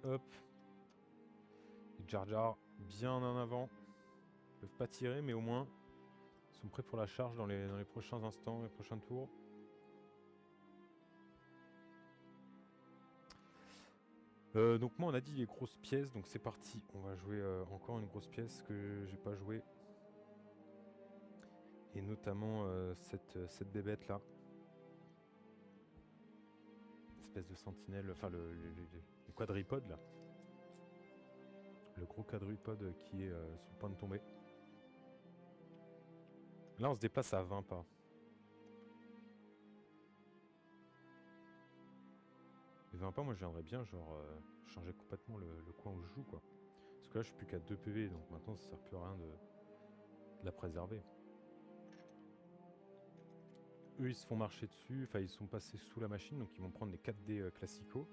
Hop. Les Jar Jar bien en avant. Ils peuvent pas tirer, mais au moins, ils sont prêts pour la charge dans les prochains instants, les prochains tours. Donc moi on a dit les grosses pièces, donc c'est parti. On va jouer encore une grosse pièce que j'ai pas joué. Et notamment cette bébête là. Espèce de sentinelle, enfin le quadripode là. Le gros quadrupode qui est sur le point de tomber. Là on se déplace à 20 pas. Et 20 pas, moi j'aimerais bien genre changer complètement le coin où je joue quoi. Parce que là je suis plus qu'à 2 PV, donc maintenant ça sert plus à rien de la préserver. Eux ils se font marcher dessus, enfin ils sont passés sous la machine, donc ils vont prendre les 4D classicaux.